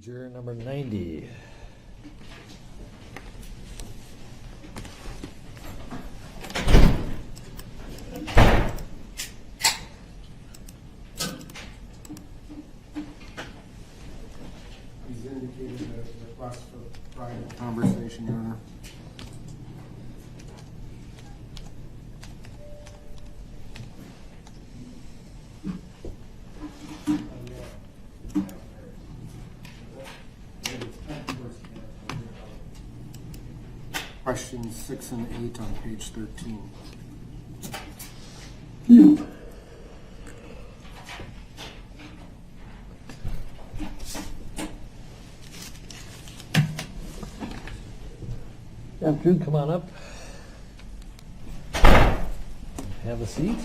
Juror number 90. He's indicated a request for private conversation, Your Honor. Questions 6 and 8 on page 13. Afternoon, come on up. Have a seat.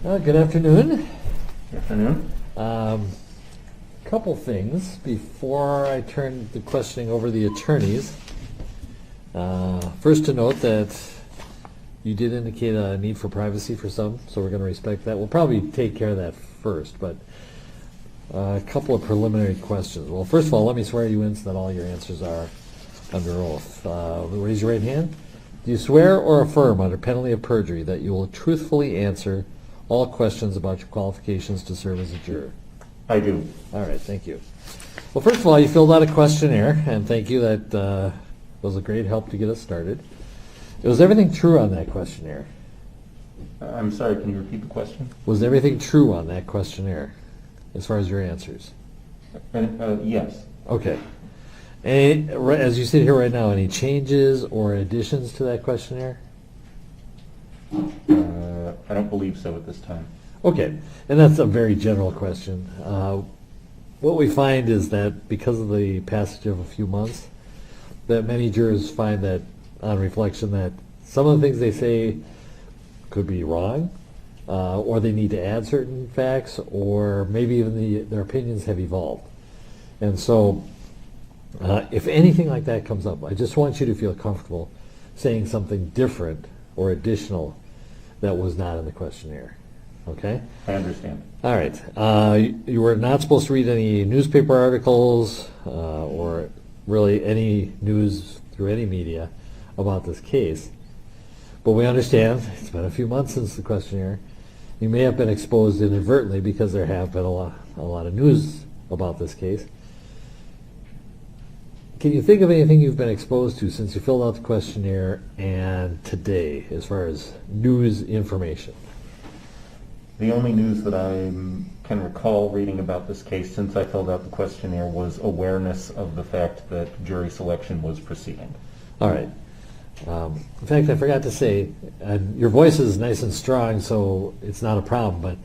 Good afternoon. Good afternoon. Couple things before I turn the questioning over the attorneys. First, to note that you did indicate a need for privacy for some, so we're going to respect that. We'll probably take care of that first, but a couple of preliminary questions. Well, first of all, let me swear you in so that all your answers are under oath. Raise your right hand. Do you swear or affirm under penalty of perjury that you will truthfully answer all questions about your qualifications to serve as a juror? I do. All right, thank you. Well, first of all, you filled out a questionnaire, and thank you. That was a great help to get us started. Was everything true on that questionnaire? I'm sorry, can you repeat the question? Was everything true on that questionnaire, as far as your answers? Yes. Okay. As you sit here right now, any changes or additions to that questionnaire? I don't believe so at this time. Okay, and that's a very general question. What we find is that because of the passage of a few months, that many jurors find that, on reflection, that some of the things they say could be wrong, or they need to add certain facts, or maybe even their opinions have evolved. And so, if anything like that comes up, I just want you to feel comfortable saying something different or additional that was not in the questionnaire. Okay? I understand. All right. You were not supposed to read any newspaper articles or really any news through any media about this case. But we understand it's been a few months since the questionnaire. You may have been exposed inadvertently because there have been a lot of news about this case. Can you think of anything you've been exposed to since you filled out the questionnaire and today, as far as news information? The only news that I can recall reading about this case since I filled out the questionnaire was awareness of the fact that jury selection was proceeding. All right. In fact, I forgot to say, your voice is nice and strong, so it's not a problem, but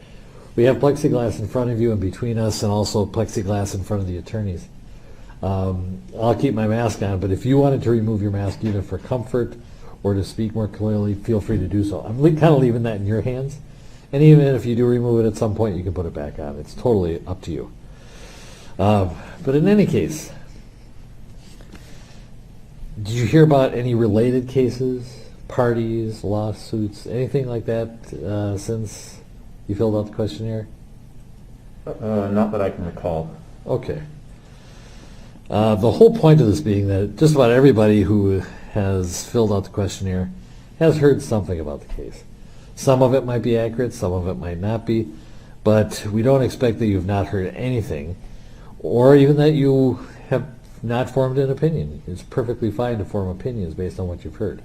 we have plexiglass in front of you and between us, and also plexiglass in front of the attorneys. I'll keep my mask on, but if you wanted to remove your mask either for comfort or to speak more clearly, feel free to do so. I'm kind of leaving that in your hands. And even if you do remove it at some point, you can put it back on. It's totally up to you. But in any case, did you hear about any related cases, parties, lawsuits, anything like that since you filled out the questionnaire? Not that I can recall. Okay. The whole point of this being that just about everybody who has filled out the questionnaire has heard something about the case. Some of it might be accurate, some of it might not be, but we don't expect that you've not heard anything, or even that you have not formed an opinion. It's perfectly fine to form opinions based on what you've heard.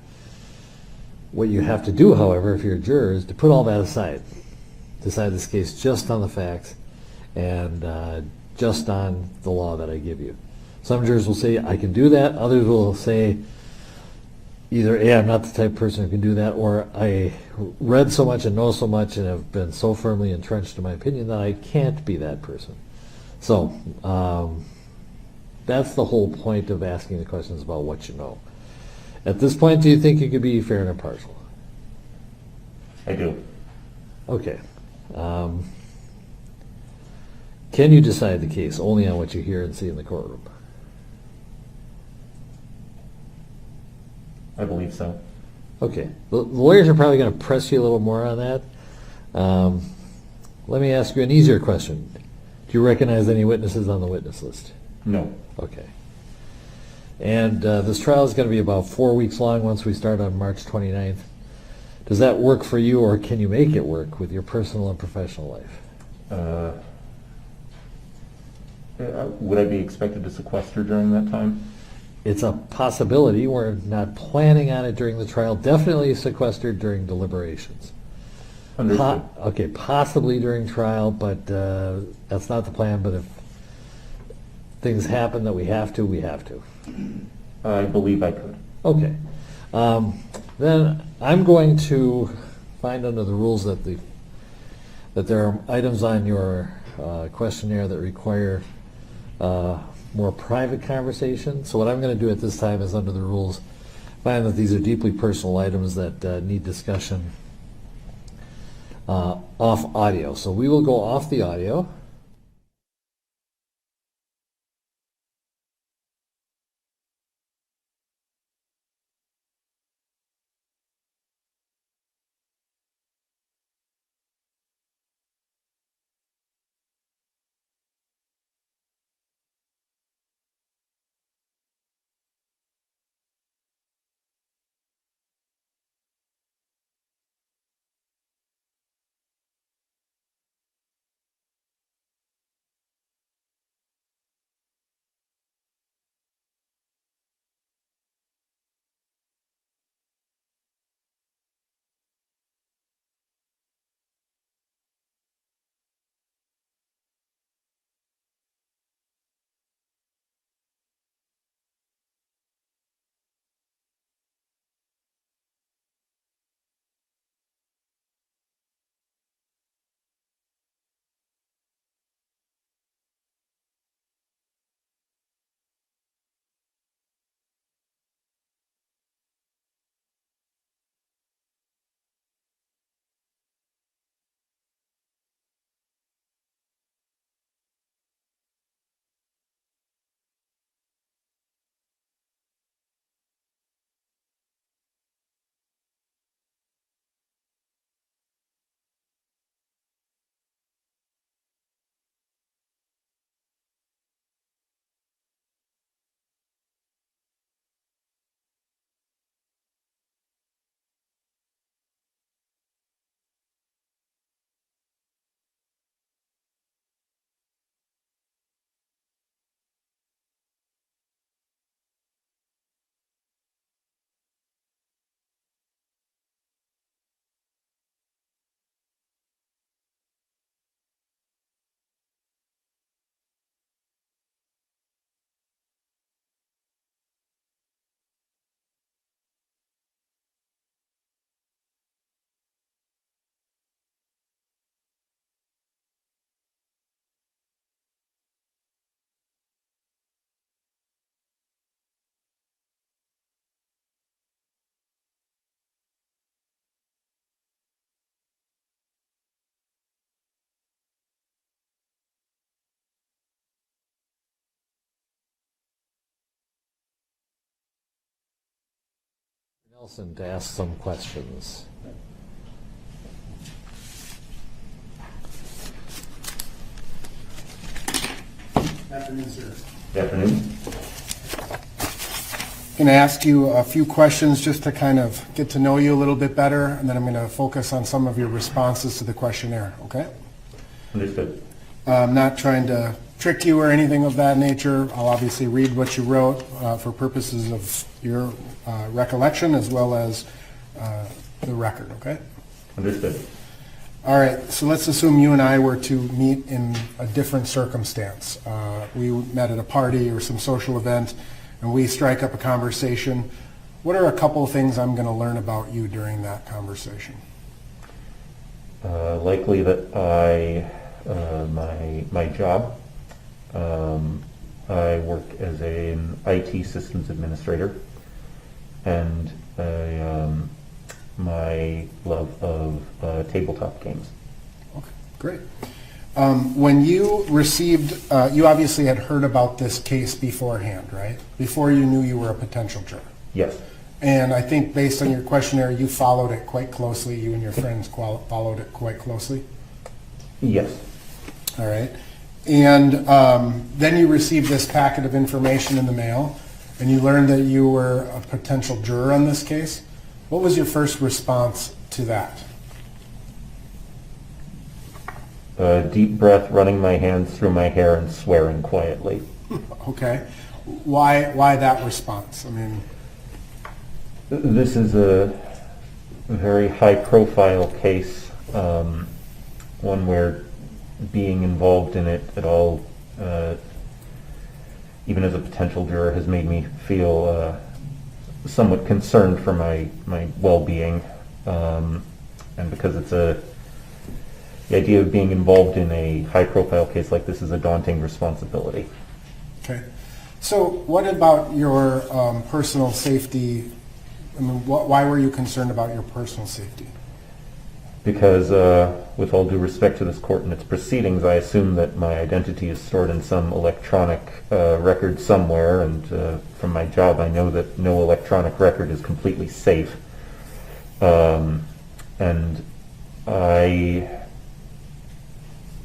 What you have to do, however, if you're a juror, is to put all that aside. Decide this case just on the facts and just on the law that I give you. Some jurors will say, I can do that. Others will say, either A, I'm not the type of person who can do that, or I read so much and know so much and have been so firmly entrenched in my opinion that I can't be that person. So that's the whole point of asking the questions about what you know. At this point, do you think you could be fair and impartial? I do. Okay. Can you decide the case only on what you hear and see in the courtroom? I believe so. Okay. The lawyers are probably going to press you a little more on that. Let me ask you an easier question. Do you recognize any witnesses on the witness list? No. Okay. And this trial is going to be about 4 weeks long once we start on March 29th. Does that work for you, or can you make it work with your personal and professional life? Would I be expected to sequester during that time? It's a possibility. We're not planning on it during the trial. Definitely sequestered during deliberations. Understood. Okay, possibly during trial, but that's not the plan. But if things happen that we have to, we have to. I believe I could. Okay. Then I'm going to find under the rules that there are items on your questionnaire that require more private conversation. So what I'm going to do at this time is, under the rules, find that these are deeply personal items that need discussion off audio. So we will go off the audio. Nelson to ask some questions. Afternoon, sir. Good afternoon. I'm going to ask you a few questions just to kind of get to know you a little bit better, and then I'm going to focus on some of your responses to the questionnaire, okay? Understood. I'm not trying to trick you or anything of that nature. I'll obviously read what you wrote for purposes of your recollection as well as the record, okay? Understood. All right, so let's assume you and I were to meet in a different circumstance. We met at a party or some social event, and we strike up a conversation. What are a couple of things I'm going to learn about you during that conversation? Likely that my job. I work as an IT systems administrator, and my love of tabletop games. Okay, great. When you received, you obviously had heard about this case beforehand, right? Before you knew you were a potential juror. Yes. And I think based on your questionnaire, you followed it quite closely. You and your friends followed it quite closely. Yes. All right. And then you received this packet of information in the mail, and you learned that you were a potential juror on this case. What was your first response to that? A deep breath, running my hands through my hair and swearing quietly. Okay. Why that response? I mean, This is a very high-profile case, one where being involved in it at all, even as a potential juror, has made me feel somewhat concerned for my well-being, and because the idea of being involved in a high-profile case like this is a daunting responsibility. okay. So what about your personal safety? I mean, why were you concerned about your personal safety? Because, with all due respect to this court and its proceedings, I assume that my identity is stored in some electronic record somewhere, and from my job I know that no electronic record is completely safe. And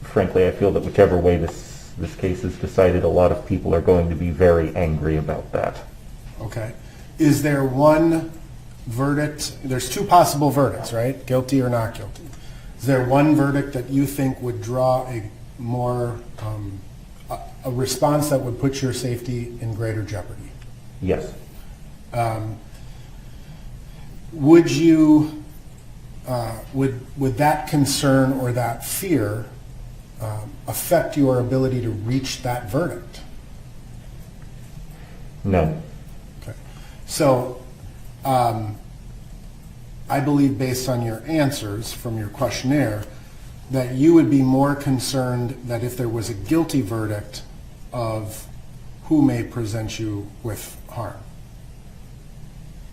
frankly, I feel that whichever way this case is decided, a lot of people are going to be very angry about that. Okay. Is there one verdict? There's two possible verdicts, right? Guilty or not guilty. Is there one verdict that you think would draw a more, a response that would put your safety in greater jeopardy? Yes. Would you, would that concern or that fear affect your ability to reach that verdict? No. Okay. So, I believe based on your answers from your questionnaire that you would be more concerned that if there was a guilty verdict of who may present you with harm.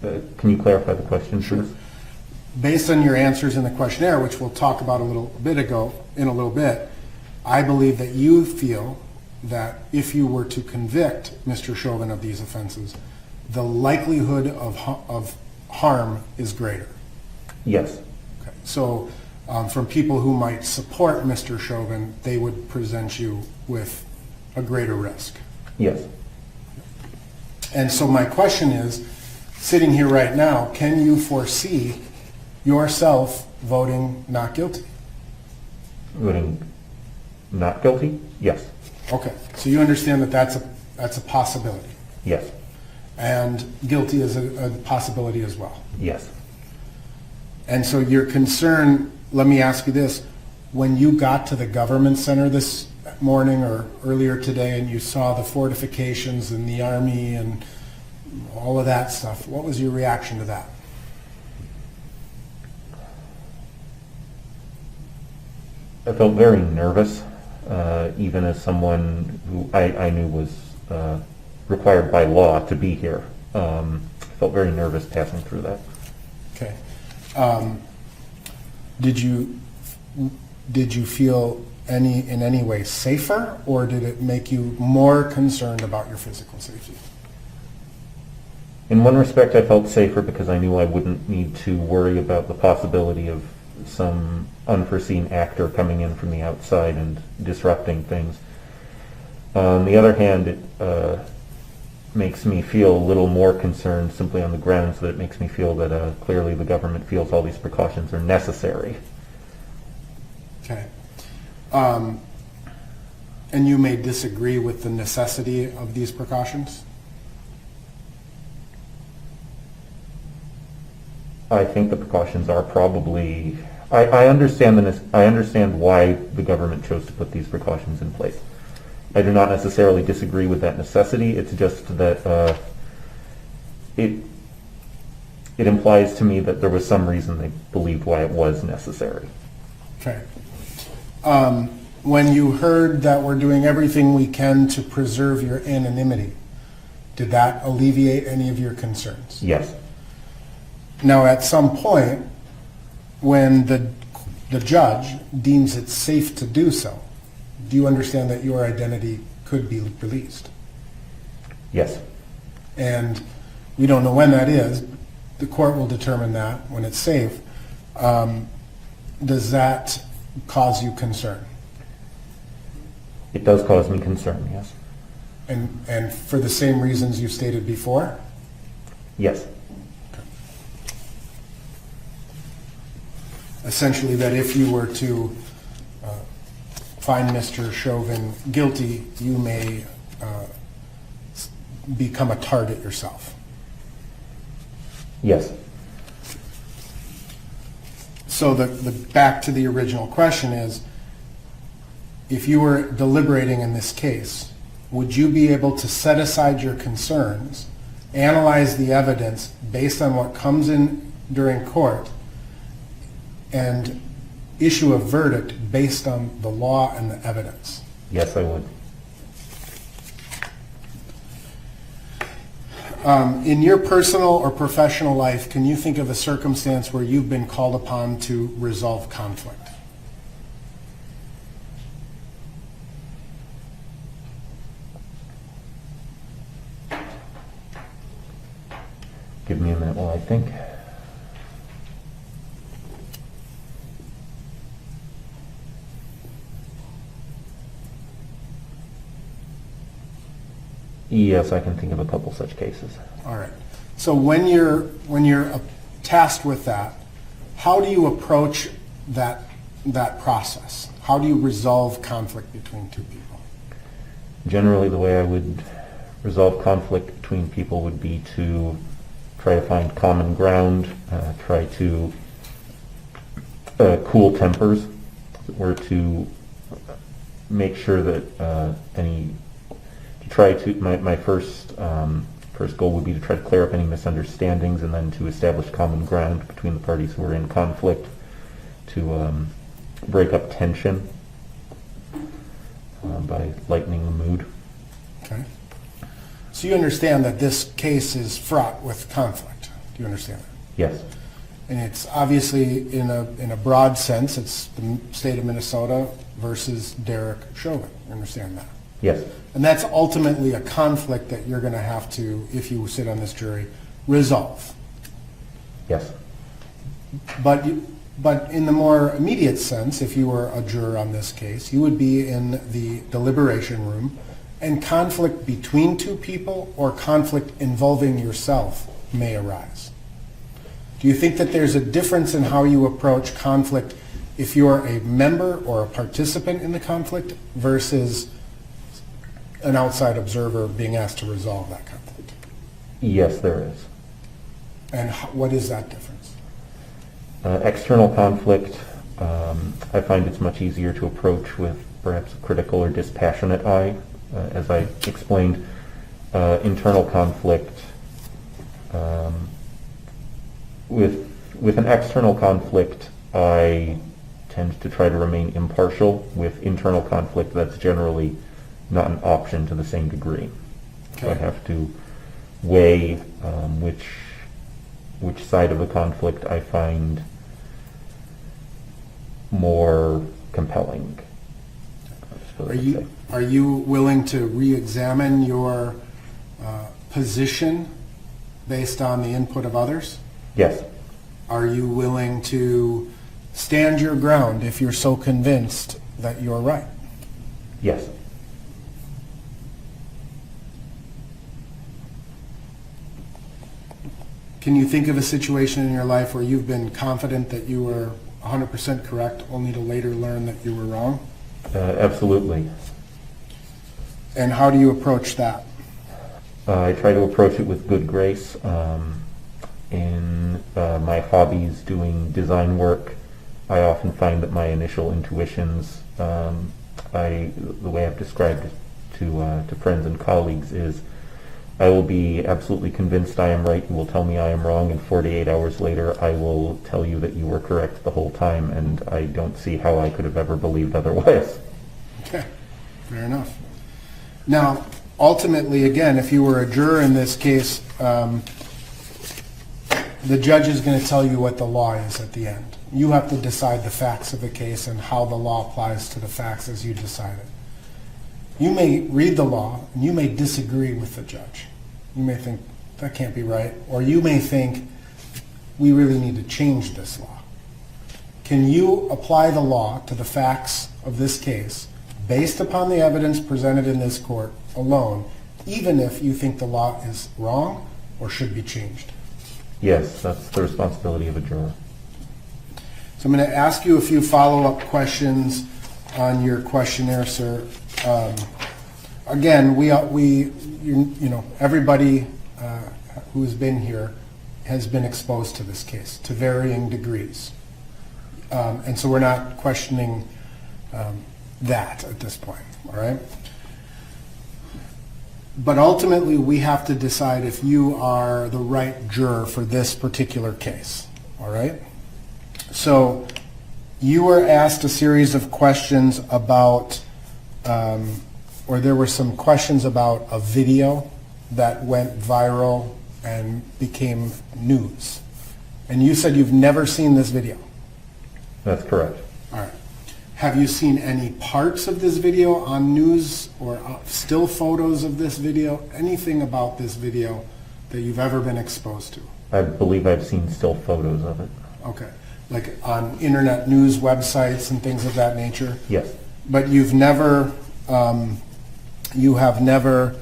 Can you clarify the question, Sure. please? Based on your answers in the questionnaire, which we'll talk about in a little bit, I believe that you feel that if you were to convict Mr. Chauvin of these offenses, the likelihood of harm is greater. Yes. Okay. So from people who might support Mr. Chauvin, they would present you with a greater risk. Yes. And so my question is, sitting here right now, can you foresee yourself voting not guilty? Voting not guilty? Yes. Okay. So you understand that that's a possibility. Yes. And guilty is a possibility as well. Yes. And so your concern, let me ask you this, when you got to the government center this morning or earlier today and you saw the fortifications and the army and all of that stuff, what was your reaction to that? I felt very nervous, even as someone who I knew was required by law to be here. I felt very nervous passing through that. Okay. Did you feel in any way safer, or did it make you more concerned about your physical safety? In one respect, I felt safer because I knew I wouldn't need to worry about the possibility of some unforeseen actor coming in from the outside and disrupting things. On the other hand, it makes me feel a little more concerned simply on the grounds that it makes me feel that clearly the government feels all these precautions are necessary. Okay. And you may disagree with the necessity of these precautions? I think the precautions are probably... I understand why the government chose to put these precautions in place. I do not necessarily disagree with that necessity. It's just that it implies to me that there was some reason they believed why it was necessary. Okay. When you heard that we're doing everything we can to preserve your anonymity, did that alleviate any of your concerns? Yes. Now, at some point, when the judge deems it safe to do so, do you understand that your identity could be released? Yes. And we don't know when that is. The court will determine that when it's safe. Does that cause you concern? It does cause me concern, yes. And for the same reasons you stated before? Yes. Essentially, that if you were to find Mr. Chauvin guilty, you may become a target yourself. Yes. So the back to the original question is, if you were deliberating in this case, would you be able to set aside your concerns, analyze the evidence based on what comes in during court, and issue a verdict based on the law and the evidence? Yes, I would. In your personal or professional life, can you think of a circumstance where you've been called upon to resolve conflict? Give me a minute while I think. Yes, I can think of a couple such cases. All right. So when you're tasked with that, how do you approach that process? How do you resolve conflict between two people? Generally, the way I would resolve conflict between people would be to try to find common ground, try to cool tempers, or to make sure that my first goal would be to try to clear up any misunderstandings, and then to establish common ground between the parties who are in conflict, to break up tension by lightening the mood. Okay. So you understand that this case is fraught with conflict. Do you understand that? Yes. And it's obviously, in a broad sense, it's the state of Minnesota versus Derek Chauvin. You understand that? Yes. And that's ultimately a conflict that you're going to have to, if you sit on this jury, resolve. Yes. But in the more immediate sense, if you were a juror on this case, you would be in the deliberation room, and conflict between two people or conflict involving yourself may arise. Do you think that there's a difference in how you approach conflict if you're a member or a participant in the conflict versus an outside observer being asked to resolve that conflict? Yes, there is. And what is that difference? External conflict, I find it's much easier to approach with perhaps a critical or dispassionate eye, as I explained. Internal conflict, with an external conflict, I tend to try to remain impartial. With internal conflict, that's generally not an option to the same degree. Okay. So I have to weigh which side of the conflict I find more compelling. Are you willing to re-examine your position based on the input of others? Yes. Are you willing to stand your ground if you're so convinced that you're right? Yes. Can you think of a situation in your life where you've been confident that you were 100% correct, only to later learn that you were wrong? Absolutely. And how do you approach that? I try to approach it with good grace. In my hobbies, doing design work, I often find that my initial intuitions, the way I've described it to friends and colleagues, is I will be absolutely convinced I am right. You will tell me I am wrong, and 48 hours later I will tell you that you were correct the whole time, and I don't see how I could have ever believed otherwise. Okay, fair enough. Now, ultimately, again, if you were a juror in this case, the judge is going to tell you what the law is at the end. You have to decide the facts of the case and how the law applies to the facts as you decide it. You may read the law and you may disagree with the judge. You may think, that can't be right. Or you may think, we really need to change this law. Can you apply the law to the facts of this case based upon the evidence presented in this court alone, even if you think the law is wrong or should be changed? Yes, that's the responsibility of a juror. So I'm going to ask you a few follow-up questions on your questionnaire, sir. Again, everybody who's been here has been exposed to this case to varying degrees. And so we're not questioning that at this point, all right? But ultimately, we have to decide if you are the right juror for this particular case, all right? So you were asked a series of questions about, or there were some questions about a video that went viral and became news. And you said you've never seen this video. That's correct. All right. Have you seen any parts of this video on news or still photos of this video? Anything about this video that you've ever been exposed to? I believe I've seen still photos of it. Okay. Like on internet news websites and things of that nature? Yes. But you have never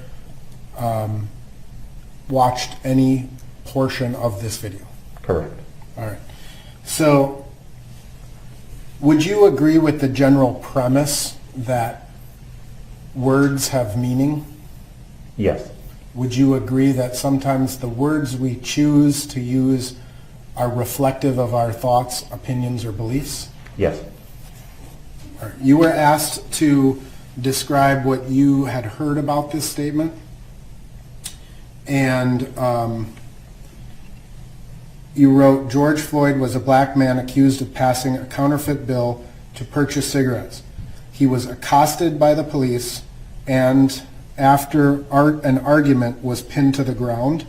watched any portion of this video? Correct. All right. So would you agree with the general premise that words have meaning? Yes. Would you agree that sometimes the words we choose to use are reflective of our thoughts, opinions, or beliefs? Yes. All right. You were asked to describe what you had heard about this statement, and you wrote, George Floyd was a black man accused of passing a counterfeit bill to purchase cigarettes. He was accosted by the police, and after an argument was pinned to the ground.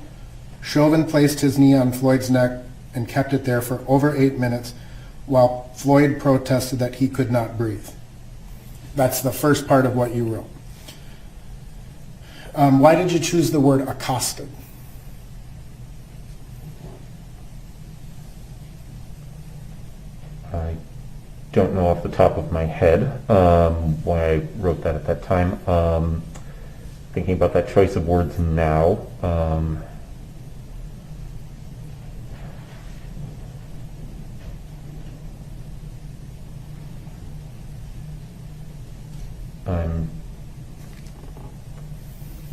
Chauvin placed his knee on Floyd's neck and kept it there for over 8 minutes while Floyd protested that he could not breathe. That's the first part of what you wrote. Why did you choose the word accosted? I don't know off the top of my head why I wrote that at that time. Thinking about that choice of words now, I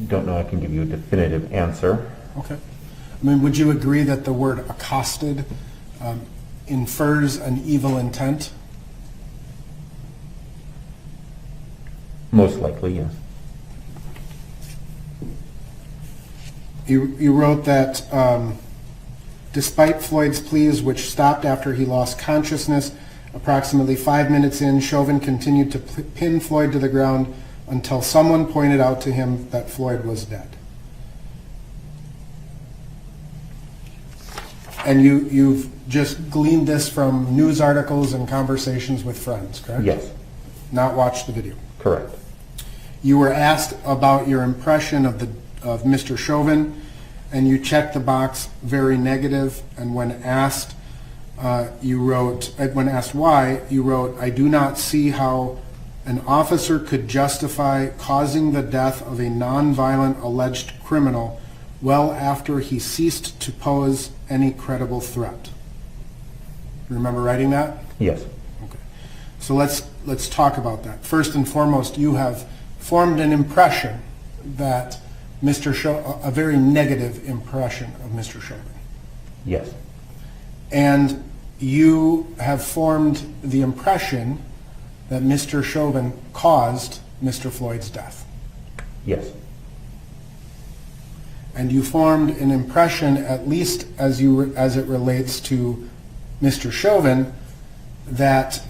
don't know I can give you a definitive answer. Okay. I mean, would you agree that the word accosted infers an evil intent? Most likely, yes. You wrote that despite Floyd's pleas, which stopped after he lost consciousness, approximately 5 minutes in, Chauvin continued to pin Floyd to the ground until someone pointed out to him that Floyd was dead. And you've just gleaned this from news articles and conversations with friends, correct? Yes. Not watched the video. Correct. You were asked about your impression of Mr. Chauvin, and you checked the box very negative, and when asked why, you wrote, I do not see how an officer could justify causing the death of a nonviolent alleged criminal well after he ceased to pose any credible threat. Remember writing that? Yes. Okay. So let's talk about that. First and foremost, you have formed an impression that a very negative impression of Mr. Chauvin. Yes. And you have formed the impression that Mr. Chauvin caused Mr. Floyd's death. Yes. And you formed an impression, at least as it relates to Mr. Chauvin, that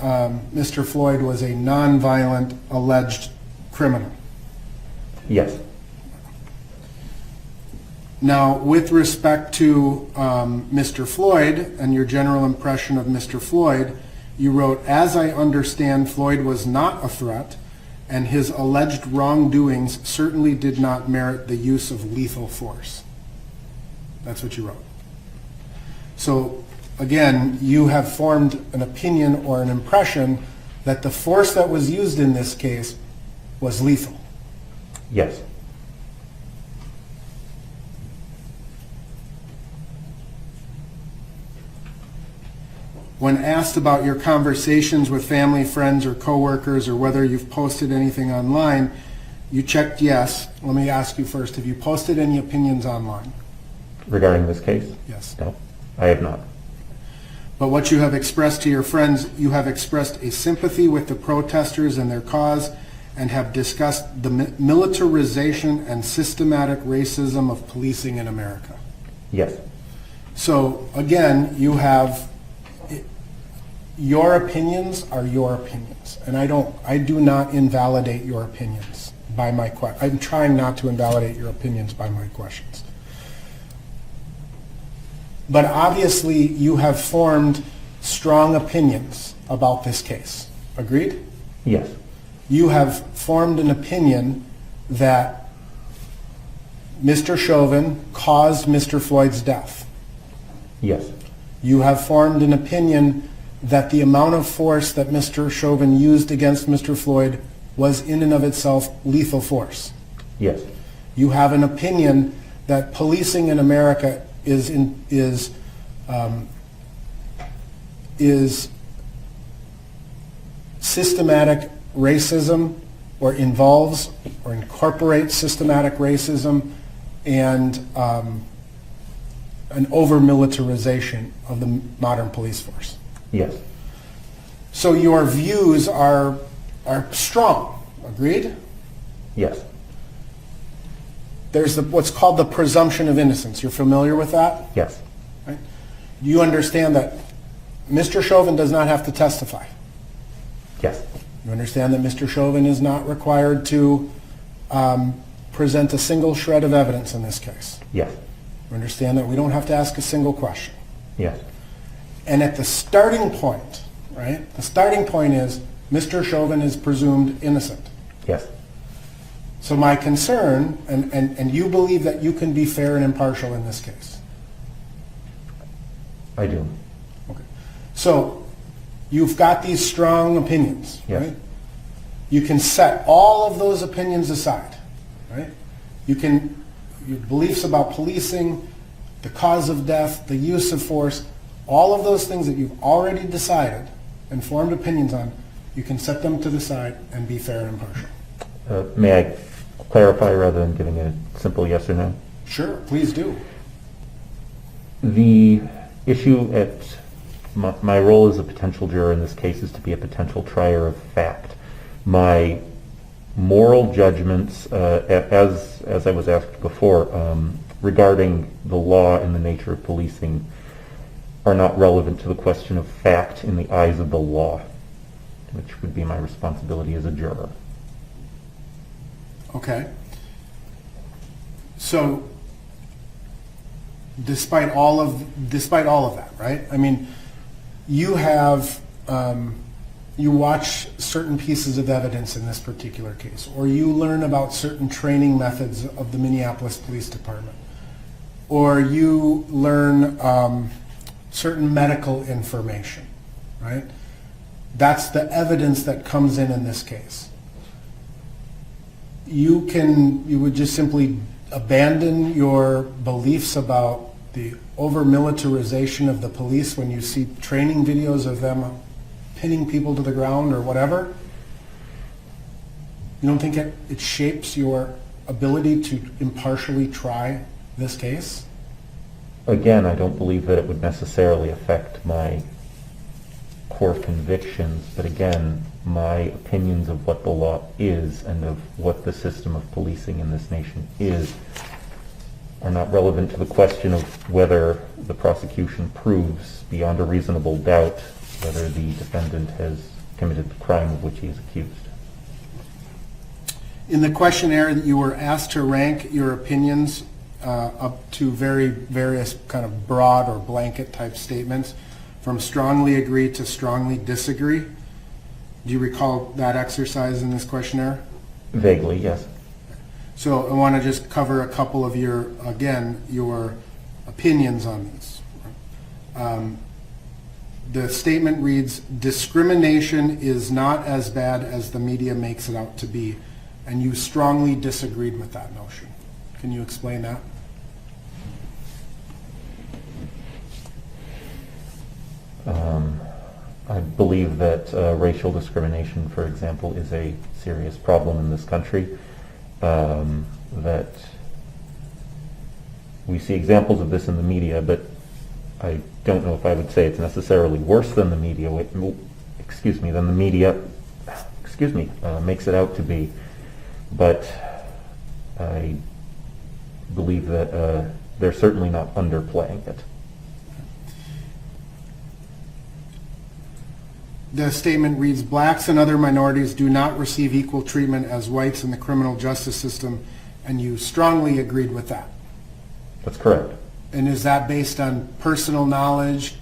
Mr. Floyd was a nonviolent alleged criminal. Yes. Now, with respect to Mr. Floyd and your general impression of Mr. Floyd, you wrote, as I understand, Floyd was not a threat, and his alleged wrongdoings certainly did not merit the use of lethal force. That's what you wrote. So, again, you have formed an opinion or an impression that the force that was used in this case was lethal. Yes. When asked about your conversations with family, friends, or coworkers, or whether you've posted anything online, you checked yes. Let me ask you first, have you posted any opinions online? Regarding this case? Yes. No, I have not. But what you have expressed to your friends, you have expressed a sympathy with the protesters and their cause, and have discussed the militarization and systematic racism of policing in America. Yes. So again, you have, your opinions are your opinions, and I do not invalidate your opinions by my I'm trying not to invalidate your opinions by my questions. But obviously, you have formed strong opinions about this case. Agreed? Yes. You have formed an opinion that Mr. Chauvin caused Mr. Floyd's death. Yes. You have formed an opinion that the amount of force that Mr. Chauvin used against Mr. Floyd was in and of itself lethal force. Yes. You have an opinion that policing in America is systematic racism, or involves or incorporates systematic racism, and an over-militarization of the modern police force. Yes. So your views are strong. Agreed? Yes. There's what's called the presumption of innocence. You're familiar with that? Yes. Right? You understand that Mr. Chauvin does not have to testify. Yes. You understand that Mr. Chauvin is not required to present a single shred of evidence in this case. Yes. You understand that we don't have to ask a single question. Yes. And at the starting point, right, the starting point is Mr. Chauvin is presumed innocent. Yes. So my concern, and you believe that you can be fair and impartial in this case. I do. Okay. So you've got these strong opinions, Yes. right? You can set all of those opinions aside, right? Your beliefs about policing, the cause of death, the use of force, all of those things that you've already decided and formed opinions on, you can set them to the side and be fair and impartial. May I clarify rather than giving a simple yes or no? Sure, please do. The issue at my role as a potential juror in this case is to be a potential trier of fact. My moral judgments, as I was asked before, regarding the law and the nature of policing are not relevant to the question of fact in the eyes of the law, which would be my responsibility as a juror. Okay. So, despite all of that, right? I mean, you have you watch certain pieces of evidence in this particular case, or you learn about certain training methods of the Minneapolis Police Department, or you learn certain medical information, right? That's the evidence that comes in this case. You would just simply abandon your beliefs about the over-militarization of the police when you see training videos of them pinning people to the ground or whatever? You don't think it shapes your ability to impartially try this case? Again, I don't believe that it would necessarily affect my core convictions, but again, my opinions of what the law is and of what the system of policing in this nation is are not relevant to the question of whether the prosecution proves beyond a reasonable doubt whether the defendant has committed the crime of which he is accused. In the questionnaire that you were asked to rank your opinions up to various kind of broad or blanket type statements, from strongly agree to strongly disagree. Do you recall that exercise in this questionnaire? Vaguely, yes. So I want to just cover a couple of your opinions on this. The statement reads, discrimination is not as bad as the media makes it out to be. and you strongly disagreed with that notion. Can you explain that? I believe that racial discrimination, for example, is a serious problem in this country. That we see examples of this in the media, but I don't know if I would say it's necessarily worse than the media. Than the media. Makes it out to be. But I believe that they're certainly not underplaying it. The statement reads, blacks and other minorities do not receive equal treatment as whites in the criminal justice system, and you strongly agreed with that. That's correct. And is that based on personal knowledge,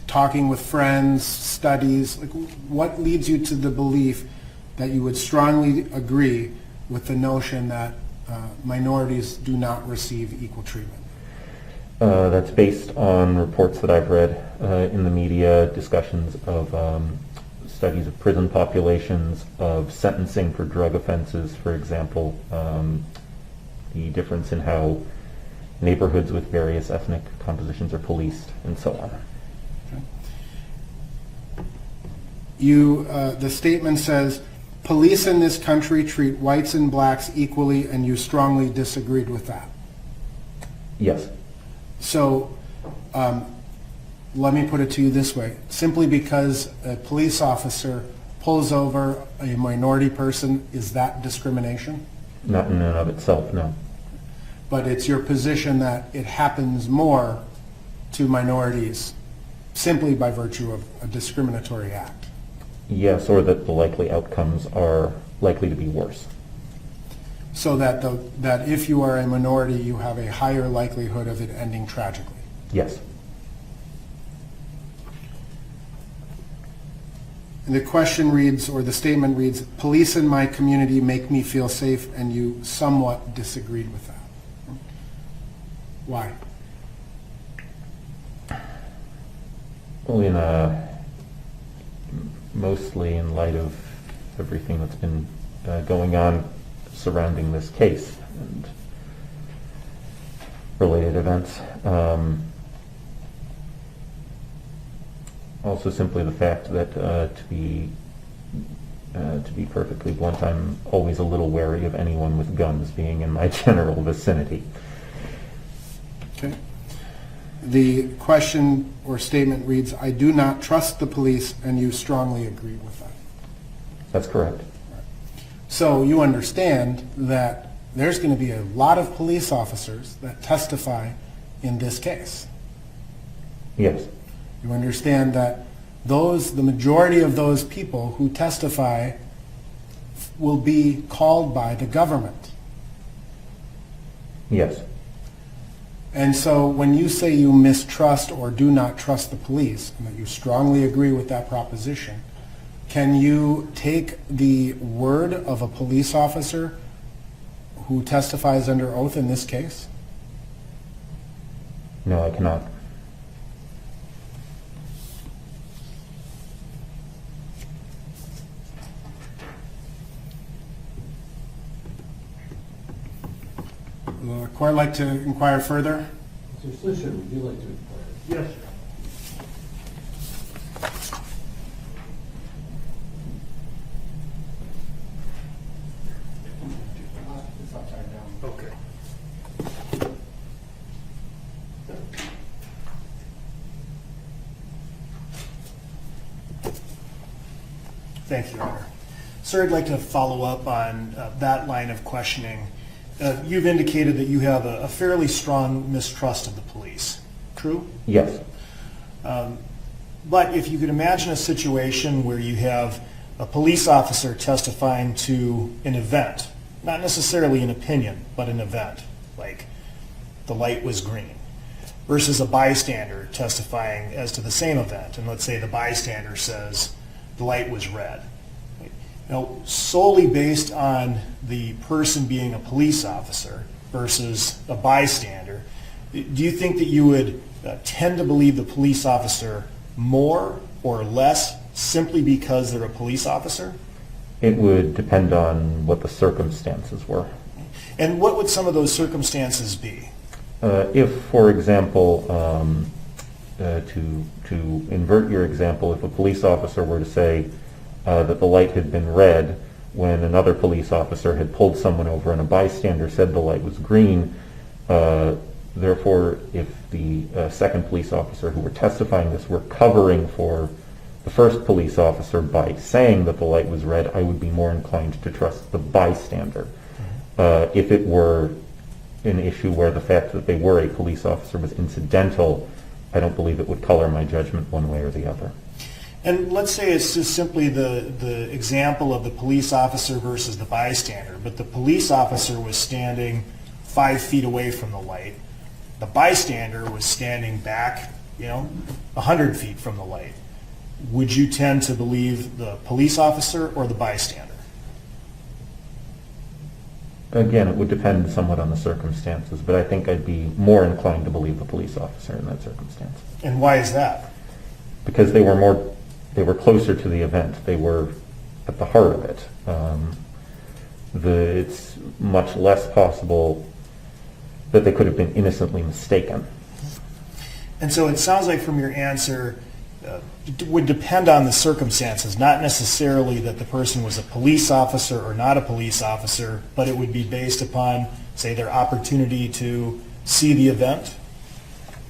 talking with friends, studies? Like, what leads you to the belief that you would strongly agree with the notion that minorities do not receive equal treatment? That's based on reports that I've read in the media, discussions of studies of prison populations, of sentencing for drug offenses, for example, the difference in how neighborhoods with various ethnic compositions are policed, and so on. Okay. The statement says, police in this country treat whites and blacks equally, and you strongly disagreed with that. Yes. So let me put it to you this way. Simply because a police officer pulls over a minority person, is that discrimination? Not in and of itself, no. But it's your position that it happens more to minorities simply by virtue of a discriminatory act. Yes, or that the likely outcomes are likely to be worse. So that if you are a minority, you have a higher likelihood of it ending tragically. Yes. And the question reads, or the statement reads, police in my community make me feel safe, and you somewhat disagreed with that. Why? Well, mostly in light of everything that's been going on surrounding this case and related events. Also simply the fact that to be perfectly blunt, I'm always a little wary of anyone with guns being in my general vicinity. Okay. The question or statement reads, I do not trust the police, and you strongly agree with that. That's correct. So you understand that there's going to be a lot of police officers that testify in this case. Yes. You understand that the majority of those people who testify will be called by the government. Yes. And so when you say you mistrust or do not trust the police, and that you strongly agree with that proposition, can you take the word of a police officer who testifies under oath in this case? No, I cannot. Would the court like to inquire further? Mr. Slusher, would you like to inquire? Yes, sir. It's upside down. Okay. Thank you, Your Honor. Sir, I'd like to follow up on that line of questioning. You've indicated that you have a fairly strong mistrust of the police. True? Yes. But if you could imagine a situation where you have a police officer testifying to an event, not necessarily an opinion, but an event, like the light was green, versus a bystander testifying as to the same event, and let's say the bystander says the light was red. Now, solely based on the person being a police officer versus a bystander, do you think that you would tend to believe the police officer more or less simply because they're a police officer? It would depend on what the circumstances were. And what would some of those circumstances be? If, for example, to invert your example, if a police officer were to say that the light had been red when another police officer had pulled someone over and a bystander said the light was green, therefore, if the second police officer who were testifying this were covering for the first police officer by saying that the light was red, I would be more inclined to trust the bystander. If it were an issue where the fact that they were a police officer was incidental, I don't believe it would color my judgment one way or the other. And let's say it's just simply the example of the police officer versus the bystander, but the police officer was standing 5 feet away from the light. The bystander was standing back, 100 feet from the light. Would you tend to believe the police officer or the bystander? Again, it would depend somewhat on the circumstances, but I think I'd be more inclined to believe the police officer in that circumstance. And why is that? Because they were closer to the event. They were at the heart of it. It's much less possible that they could have been innocently mistaken. And so it sounds like from your answer, it would depend on the circumstances, not necessarily that the person was a police officer or not a police officer, but it would be based upon, say, their opportunity to see the event?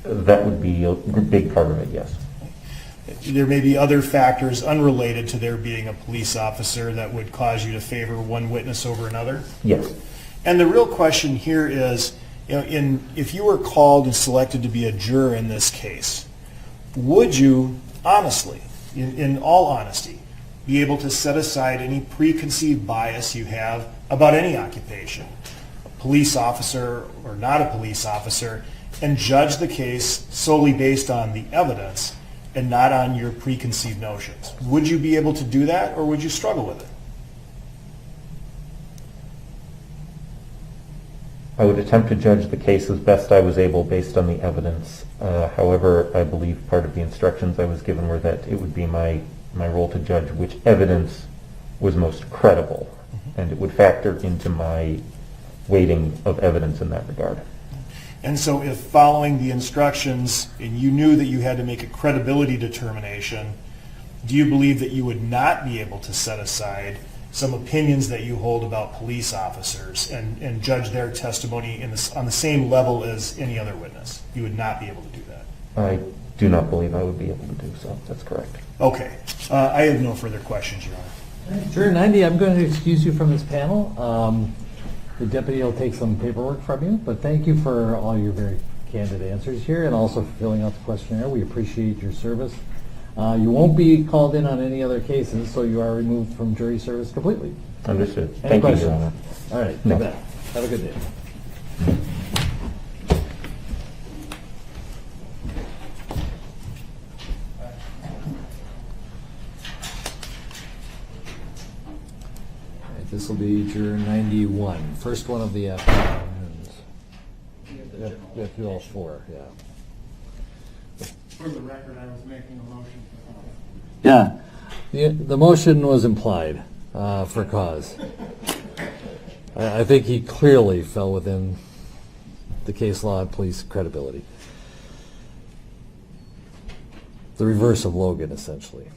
That would be a big part of it, yes. There may be other factors unrelated to there being a police officer that would cause you to favor one witness over another? Yes. And the real question here is, if you were called and selected to be a juror in this case, would you honestly, in all honesty, be able to set aside any preconceived bias you have about any occupation, a police officer or not a police officer, and judge the case solely based on the evidence and not on your preconceived notions? Would you be able to do that, or would you struggle with it? I would attempt to judge the case as best I was able based on the evidence. However, I believe part of the instructions I was given were that it would be my role to judge which evidence was most credible, and it would factor into my weighting of evidence in that regard. And so if following the instructions and you knew that you had to make a credibility determination, do you believe that you would not be able to set aside some opinions that you hold about police officers and judge their testimony on the same level as any other witness? You would not be able to do that? I do not believe I would be able to do so. That's correct. Okay. I have no further questions, Your Honor. Juror 90, I'm going to excuse you from this panel. The deputy will take some paperwork from you, but thank you for all your very candid answers here and also for filling out the questionnaire. We appreciate your service. You won't be called in on any other cases, so you are removed from jury service completely. Understood. Any Thank you, questions? Your Honor. All right, No. you bet. Have a good day. This will be juror 91, first one of the afternoons. We have to do all four, yeah. For the record, I was making a motion for Yeah. The motion was implied for cause. I think he clearly fell within the case law and police credibility. The reverse of Logan, essentially.